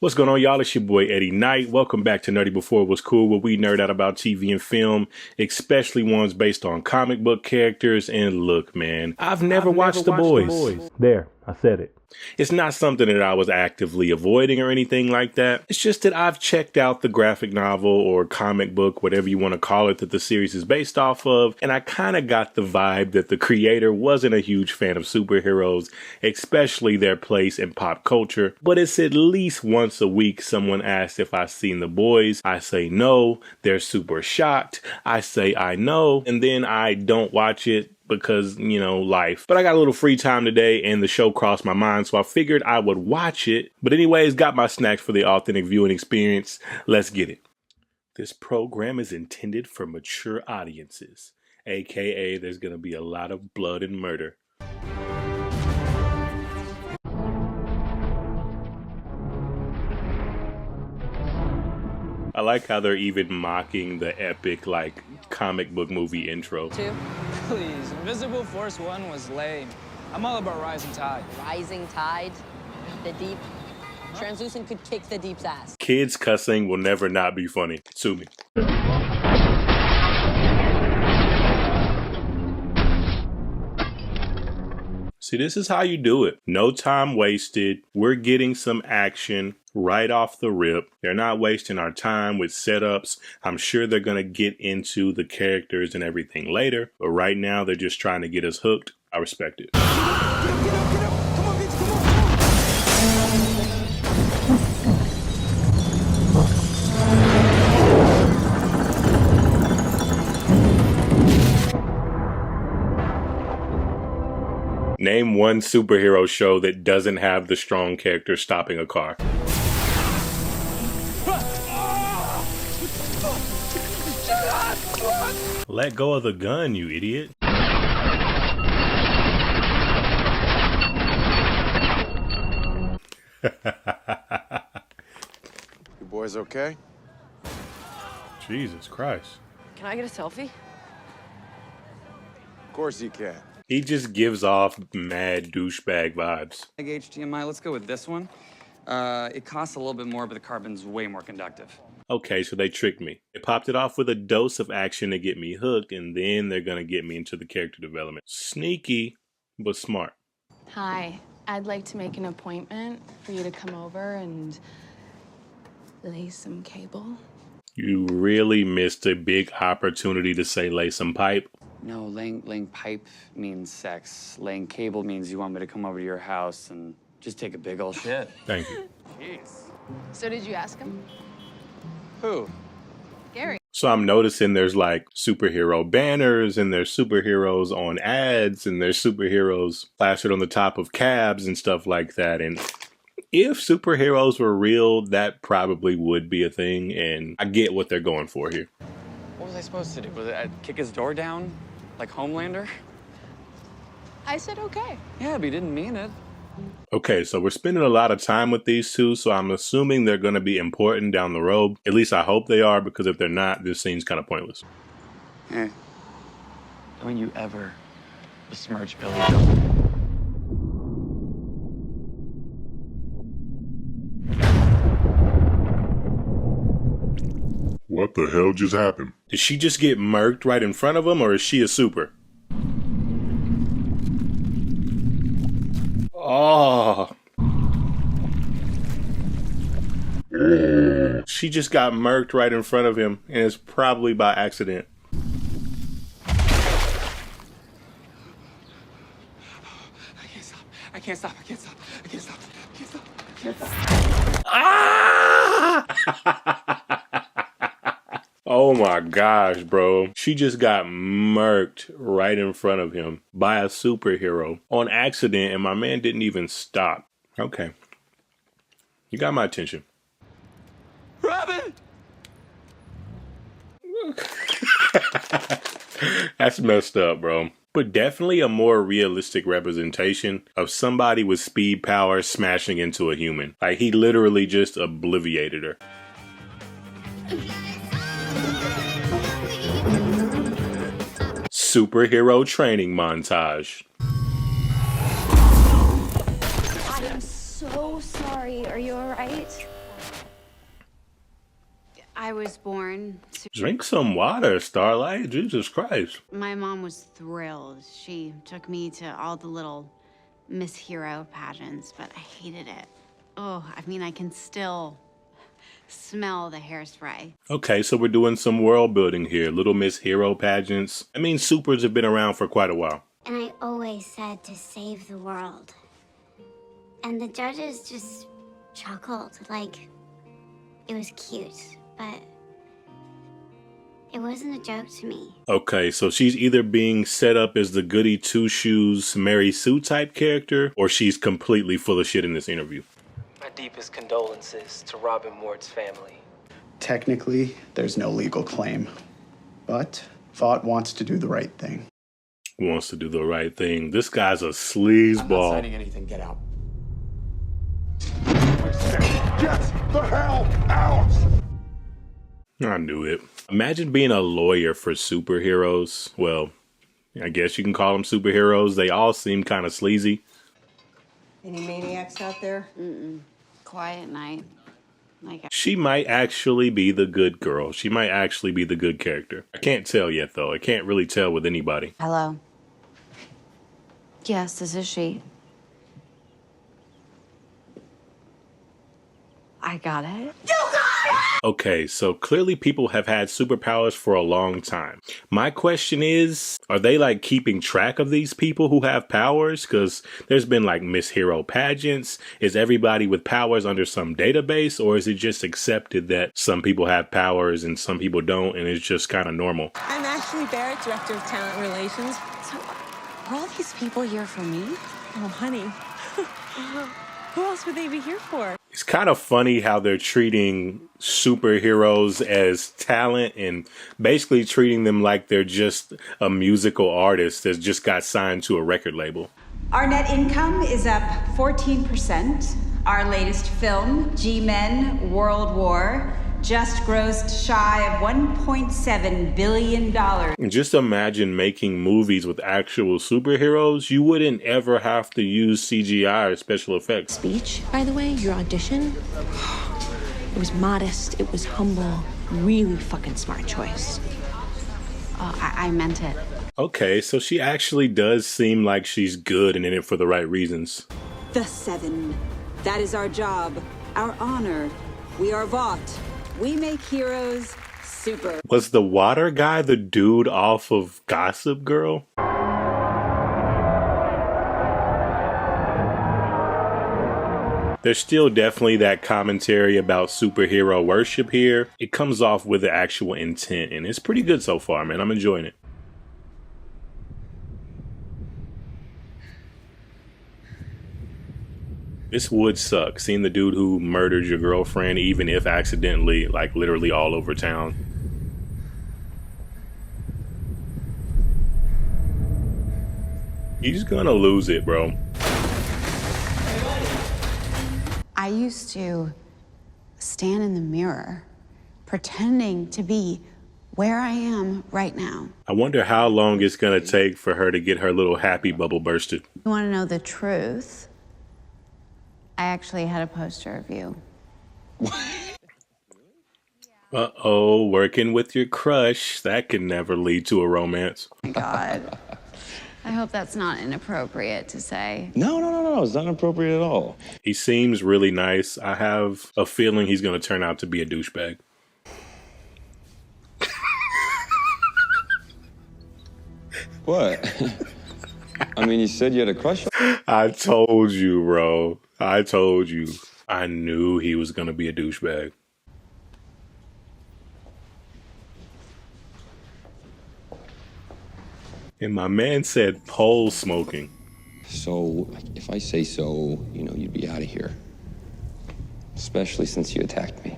What's going on, y'all? It's your boy Eddie Knight. Welcome back to Nerdy Before It Was Cool, where we nerd out about TV and film, especially ones based on comic book characters. And look, man, I've never watched The Boys. There, I said it. It's not something that I was actively avoiding or anything like that. It's just that I've checked out the graphic novel or comic book, whatever you want to call it, that the series is based off of, and I kind of got the vibe that the creator wasn't a huge fan of superheroes, especially their place in pop culture. But it's at least once a week someone asks if I've seen The Boys. I say no. They're super shocked. I say I know, and then I don't watch it because, you know, life. But I got a little free time today and the show crossed my mind, so I figured I would watch it. But anyways, got my snacks for the authentic viewing experience. Let's get it. This program is intended for mature audiences, aka there's gonna be a lot of blood and murder. I like how they're even mocking the epic, like, comic book movie intro. Please, Invisible Force 1 was lame. I'm all about Rising Tide. Rising Tide? The Deep? Translucent could kick the Deep's ass. Kids cussing will never not be funny. Sue me. See, this is how you do it. No time wasted. We're getting some action right off the rip. They're not wasting our time with setups. I'm sure they're going to get into the characters and everything later. But right now, they're just trying to get us hooked. I respect it. Get up! Come on, Vince, come on! Name one superhero show that doesn't have the strong character stopping a car. Let go of the gun, you idiot. You boys okay? Jesus Christ. Can I get a selfie? Of course you can. He just gives off mad douchebag vibes. Like HDMI, let's go with this one. It costs a little bit more, but the carbon's way more conductive. Okay, so they tricked me. They popped it off with a dose of action to get me hooked, and then they're gonna get me into the character development. Sneaky, but smart. Hi, I'd like to make an appointment for you to come over and lay some cable. You really missed a big opportunity to say lay some pipe. No, laying pipe means sex. Laying cable means you want me to come over to your house and just take a big ol' shit. Thank you. Jeez. So did you ask him? Who? Gary. So I'm noticing there's like superhero banners and there's superheroes on ads and there's superheroes plastered on the top of cabs and stuff like that. And if superheroes were real, that probably would be a thing. And I get what they're going for here. What was I supposed to do? Was it kick his door down? Like Homelander? I said okay. Yeah, but he didn't mean it. Okay, so we're spending a lot of time with these two, so I'm assuming they're going to be important down the road. At least I hope they are, because if they're not, this scene's kind of pointless. Hey, don't you ever besmirch Billy. What the hell just happened? Did she just get murked right in front of him, or is she a super? Oh. She just got murked right in front of him, and it's probably by accident. I can't stop. Ah! Oh my gosh, bro. She just got murked right in front of him by a superhero on accident, and my man didn't even stop. Okay. You got my attention. Robin! That's messed up, bro. But definitely a more realistic representation of somebody with speed power smashing into a human. Like, he literally just obliviated her. Superhero training montage. I am so sorry. Are you all right? I was born. Drink some water, Starlight. Jesus Christ. My mom was thrilled. She took me to all the little Miss Hero pageants, but I hated it. Oh, I mean, I can still smell the hairspray. Okay, so we're doing some world building here. Little Miss Hero pageants. I mean, supers have been around for quite a while. And I always said to save the world. And the judges just chuckled like it was cute, but it wasn't a joke to me. Okay, so she's either being set up as the goody two-shoes Mary Sue type character, or she's completely full of shit in this interview. My deepest condolences to Robin Ward's family. Technically, there's no legal claim, but Vought wants to do the right thing. Wants to do the right thing. This guy's a sleazeball. I'm not signing anything. Get out. Get the hell out! I knew it. Imagine being a lawyer for superheroes. Well, I guess you can call them superheroes. They all seem kind of sleazy. Any maniacs out there? Quiet night. Like She might actually be the good girl. She might actually be the good character. I can't tell yet, though. I can't really tell with anybody. Hello. Yes, this is she. I got it. Okay, so clearly people have had superpowers for a long time. My question is, are they like keeping track of these people who have powers? Because there's been like Miss Hero pageants. Is everybody with powers under some database, or is it just accepted that some people have powers and some people don't, and it's just kind of normal? I'm Ashley Barrett, Director of Talent Relations. So, are all these people here for me? Oh, honey. Who else would they be here for? It's kind of funny how they're treating superheroes as talent and basically treating them like they're just a musical artist that just got signed to a record label. Our net income is up 14%. Our latest film, G-Men World War, just grossed shy of $1.7 billion. And just imagine making movies with actual superheroes. You wouldn't ever have to use CGI or special effects. Speech, by the way, your audition, it was modest, it was humble, really fucking smart choice. I meant it. Okay, so she actually does seem like she's good and in it for the right reasons. The Seven. That is our job, our honor. We are Vought. We make heroes super. Was the water guy the dude off of Gossip Girl? There's still definitely that commentary about superhero worship here. It comes off with the actual intent, and it's pretty good so far, man. I'm enjoying it. This would suck, seeing the dude who murdered your girlfriend, even if accidentally, like literally all over town. He's gonna lose it, bro. I used to stand in the mirror, pretending to be where I am right now. I wonder how long it's gonna take for her to get her little happy bubble bursted. You want to know the truth? I actually had a poster of you. Uh-oh, working with your crush. That can never lead to a romance. Oh my God. I hope that's not inappropriate to say. No, it's not inappropriate at all. He seems really nice. I have a feeling he's going to turn out to be a douchebag. What? I mean, you said you had a crush on? I told you, bro. I told you. I knew he was going to be a douchebag. And my man said pole smoking. So, if I say so, you know, you'd be out of here. Especially since you attacked me.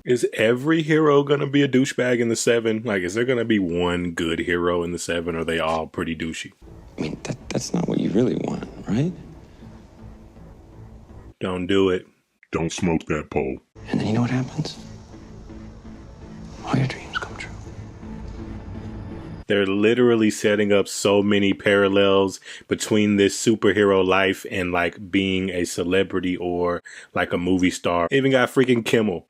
Is every hero going to be a douchebag in the Seven? Like, is there going to be one good hero in the Seven, or are they all pretty douchey? I mean, that's not what you really want, right? Don't do it. Don't smoke that pole. And then you know what happens? All your dreams come true. They're literally setting up so many parallels between this superhero life and like being a celebrity or like a movie star. Even got freaking Kimmel.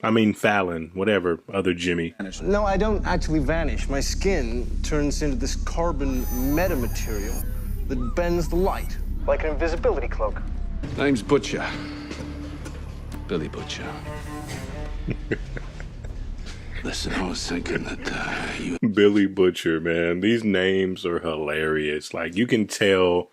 I mean Fallon, whatever, other Jimmy. No, I don't actually vanish. My skin turns into this carbon metamaterial that bends the light, like an invisibility cloak. Name's Butcher. Billy Butcher. Listen, I was thinking that you... Billy Butcher, man. These names are hilarious. Like, you can tell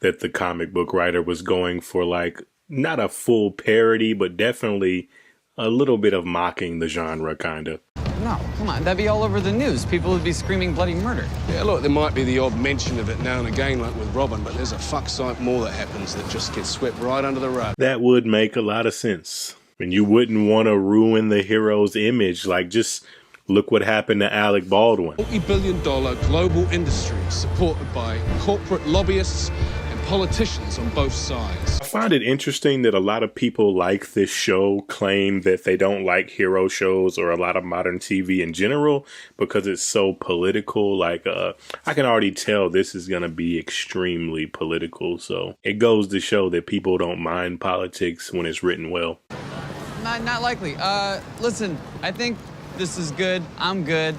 that the comic book writer was going for, like, not a full parody, but definitely a little bit of mocking the genre, kind of. No, come on, that'd be all over the news. People would be screaming bloody murder. Yeah, look, there might be the odd mention of it now and again, like with Robin, but there's a fuck sight more that happens that just gets swept right under the rug. That would make a lot of sense. And you wouldn't want to ruin the hero's image. Like, just look what happened to Alec Baldwin. Multi-billion-dollar global industry supported by corporate lobbyists and politicians on both sides. I find it interesting that a lot of people like this show claim that they don't like hero shows or a lot of modern TV in general because it's so political. Like, I can already tell this is going to be extremely political. So it goes to show that people don't mind politics when it's written well. Not likely. Listen, I think this is good. I'm good.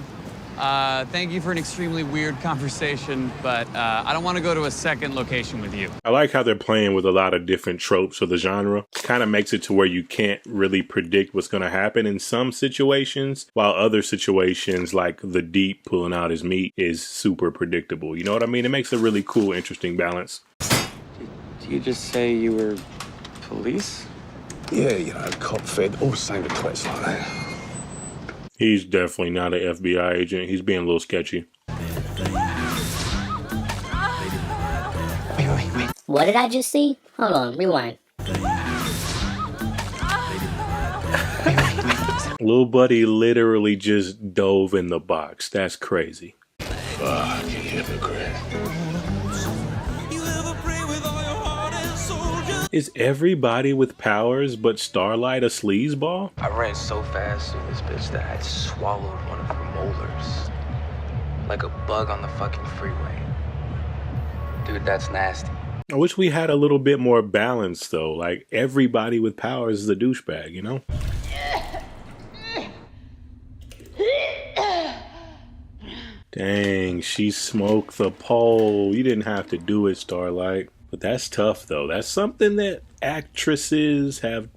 Thank you for an extremely weird conversation, but I don't want to go to a second location with you. I like how they're playing with a lot of different tropes of the genre. Kind of makes it to where you can't really predict what's going to happen in some situations, while other situations like the Deep pulling out his meat is super predictable. You know what I mean? It makes a really cool, interesting balance. Did you just say you were police? Yeah, you know, cop fed, all the same to twats like that. He's definitely not an FBI agent. He's being a little sketchy. Wait. What did I just see? Hold on, rewind. Little buddy literally just dove in the box. That's crazy. Fucking hypocrite. Is everybody with powers but Starlight a sleazeball? I ran so fast through this bitch that I had swallowed one of her molars. Like a bug on the fucking freeway. Dude, that's nasty. I wish we had a little bit more balance though. Like, everybody with powers is a douchebag, you know? Dang, she smoked the pole. You didn't have to do it, Starlight. But that's tough, though. That's something that actresses have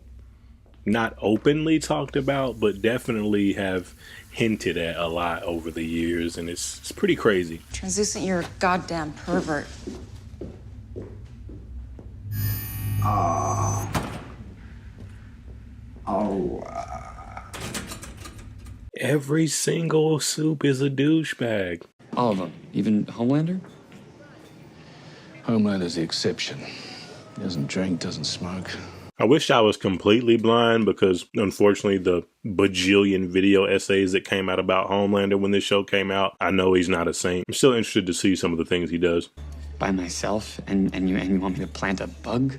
not openly talked about, but definitely have hinted at a lot over the years, and it's pretty crazy. Translucent, you're a goddamn pervert. Every single soup is a douchebag. All of them, even Homelander? Homelander's the exception. He doesn't drink, doesn't smoke. I wish I was completely blind because, unfortunately, the bajillion video essays that came out about Homelander when this show came out, I know he's not a saint. I'm still interested to see some of the things he does. By myself? And you want me to plant a bug?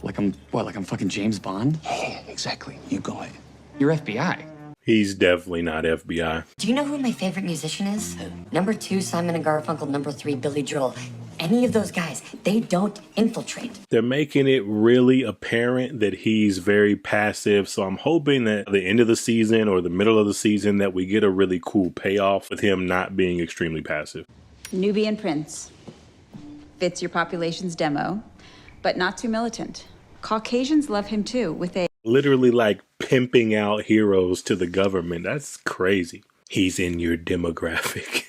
Like I'm fucking James Bond? Yeah, exactly. You got it. You're FBI. He's definitely not FBI. Do you know who my favorite musician is? Number 2, Simon and Garfunkel. Number 3, Billy Joel. Any of those guys, they don't infiltrate. They're making it really apparent that he's very passive, so I'm hoping that at the end of the season or the middle of the season that we get a really cool payoff with him not being extremely passive. Nubian Prince. Fits your population's demo, but not too militant. Caucasians love him too, with a... Literally like pimping out heroes to the government. That's crazy. He's in your demographic.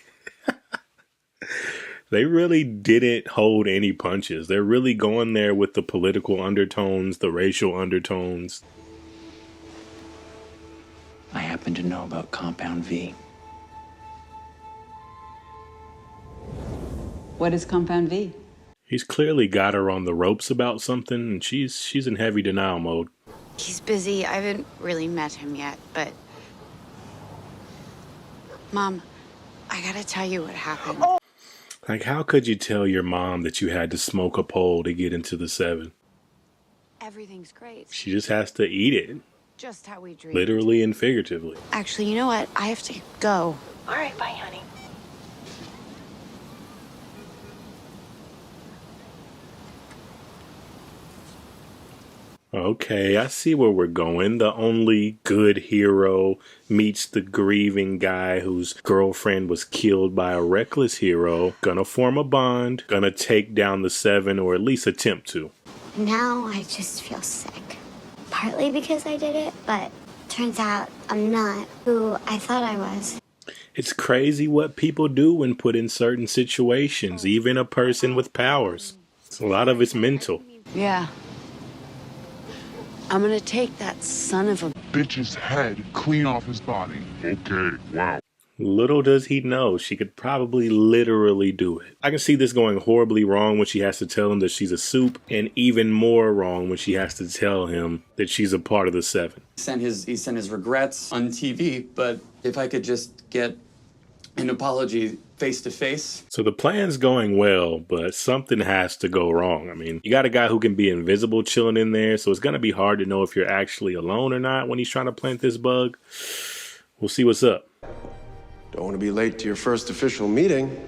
They really didn't hold any punches. They're really going there with the political undertones, the racial undertones. I happen to know about Compound V. What is Compound V? He's clearly got her on the ropes about something, and she's in heavy denial mode. He's busy. I haven't really met him yet, but... Mom, I gotta tell you what happened. Like, how could you tell your mom that you had to smoke a pole to get into the 7? Everything's great. She just has to eat it. Just how we dreamed. Literally and figuratively. Actually, you know what? I have to go. All right, bye, honey. Okay, I see where we're going. The only good hero meets the grieving guy whose girlfriend was killed by a reckless hero. Gonna form a bond, gonna take down the 7, or at least attempt to. Now I just feel sick. Partly because I did it, but turns out I'm not who I thought I was. It's crazy what people do when put in certain situations, even a person with powers. A lot of it's mental. Yeah. I'm gonna take that son of a Bitch's head clean off his body. Okay, wow. Little does he know, she could probably literally do it. I can see this going horribly wrong when she has to tell him that she's a soup, and even more wrong when she has to tell him that she's a part of the 7. He sent his regrets on TV, but if I could just get an apology face to face. So the plan's going well, but something has to go wrong. I mean, you got a guy who can be invisible chilling in there, so it's gonna be hard to know if you're actually alone or not when he's trying to plant this bug. We'll see what's up. Don't want to be late to your first official meeting.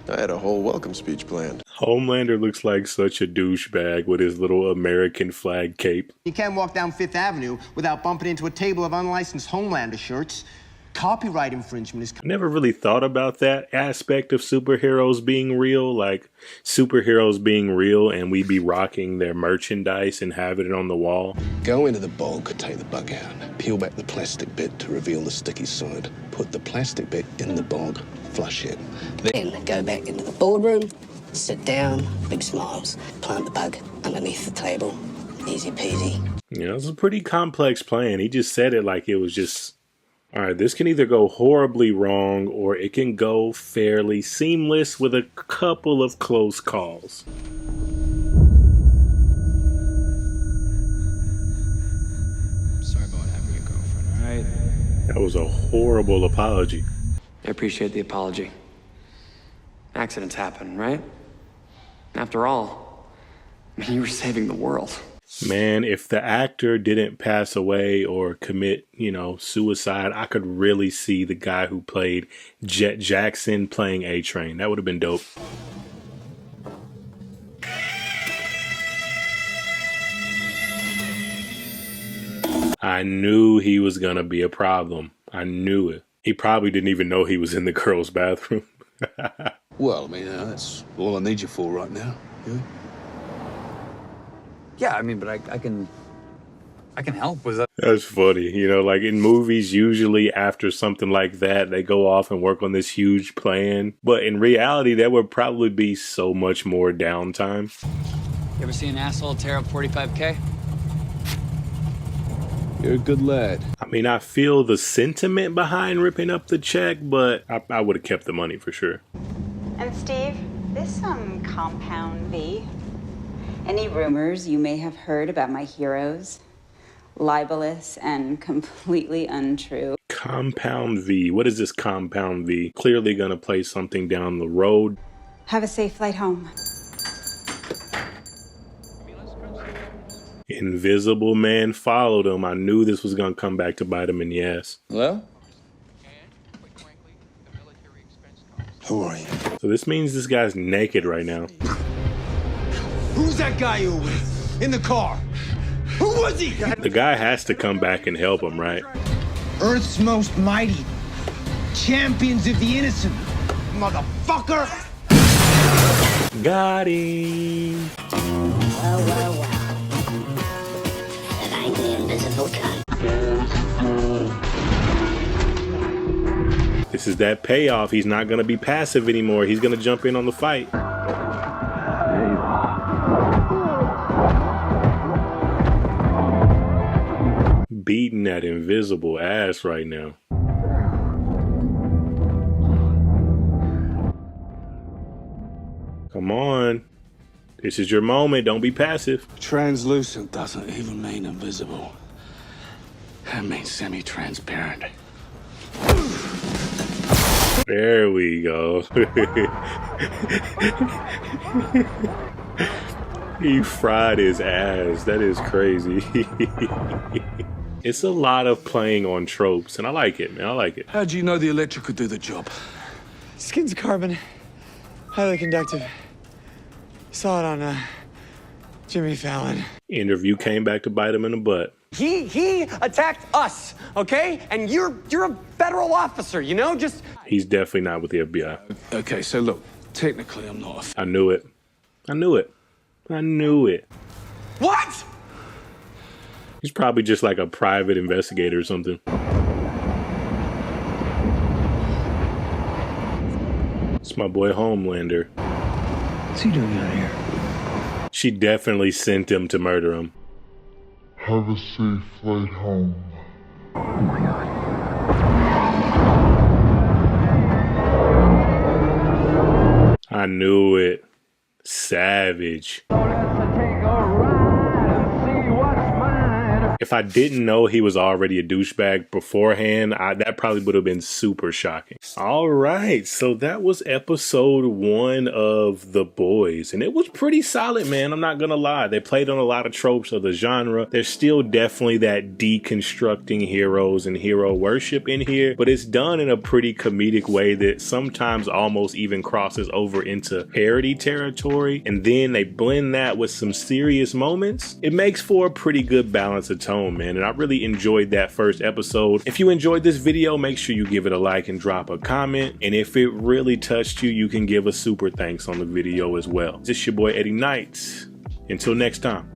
I had a whole welcome speech planned. Homelander looks like such a douchebag with his little American flag cape. You can't walk down Fifth Avenue without bumping into a table of unlicensed Homelander shirts. Copyright infringement is... I never really thought about that aspect of superheroes being real, like superheroes being real and we be rocking their merchandise and having it on the wall. Go into the bog, take the bug out, peel back the plastic bit to reveal the sticky side, put the plastic bit in the bog, flush it. Then go back into the boardroom, sit down, big smiles, plant the bug underneath the table. Easy peasy. Yeah, it's a pretty complex plan. He just said it like it was just... All right, this can either go horribly wrong or it can go fairly seamless with a couple of close calls. Sorry about having your girlfriend, all right? That was a horrible apology. I appreciate the apology. Accidents happen, right? After all, I mean, you were saving the world. Man, if the actor didn't pass away or commit, suicide, I could really see the guy who played Jet Jackson playing A-Train. That would have been dope. I knew he was gonna be a problem. I knew it. He probably didn't even know he was in the girls' bathroom. Well, I mean, that's all I need you for right now. Yeah, I mean, but I can help with that. That's funny. Like in movies, usually after something like that, they go off and work on this huge plan. But in reality, there would probably be so much more downtime. You ever see an asshole tear up 45K? You're a good lad. I mean, I feel the sentiment behind ripping up the check, but I would have kept the money for sure. And Steve, this Compound V. Any rumors you may have heard about my heroes? Libelous and completely untrue. Compound V. What is this Compound V? Clearly gonna play something down the road. Have a safe flight home. Invisible Man followed him. I knew this was gonna come back to bite him in the ass. Hello? Who are you? So this means this guy's naked right now. Who's that guy you were with? In the car? Who was he? The guy has to come back and help him, right? Earth's most mighty. Champions of the innocent. Motherfucker! Got him. Well. That ain't the invisible cunt. This is that payoff. He's not gonna be passive anymore. He's gonna jump in on the fight. Beating that invisible ass right now. Come on. This is your moment. Don't be passive. Translucent doesn't even mean invisible. That means semi-transparent. There we go. He fried his ass. That is crazy. It's a lot of playing on tropes, and I like it, man. I like it. How do you know the electric could do the job? Skin's carbon, highly conductive. Saw it on Jimmy Fallon. Interview came back to bite him in the butt. He attacked us, okay? And you're a federal officer, you know? Just... He's definitely not with the FBI. Okay, so look, technically I'm not a... I knew it. I knew it. I knew it. What? He's probably just like a private investigator or something. It's my boy Homelander. What's he doing out here? She definitely sent him to murder him. Have a safe flight home. Oh my God. I knew it. Savage. If I didn't know he was already a douchebag beforehand, that probably would have been super shocking. All right, so that was episode 1 of The Boys, and it was pretty solid, man. I'm not gonna lie. They played on a lot of tropes of the genre. There's still definitely that deconstructing heroes and hero worship in here, but it's done in a pretty comedic way that sometimes almost even crosses over into parody territory, and then they blend that with some serious moments. It makes for a pretty good balance of tone, man, and I really enjoyed that first episode. If you enjoyed this video, make sure you give it a like and drop a comment, and if it really touched you, you can give a super thanks on the video as well. This is your boy Eddie Knight. Until next time.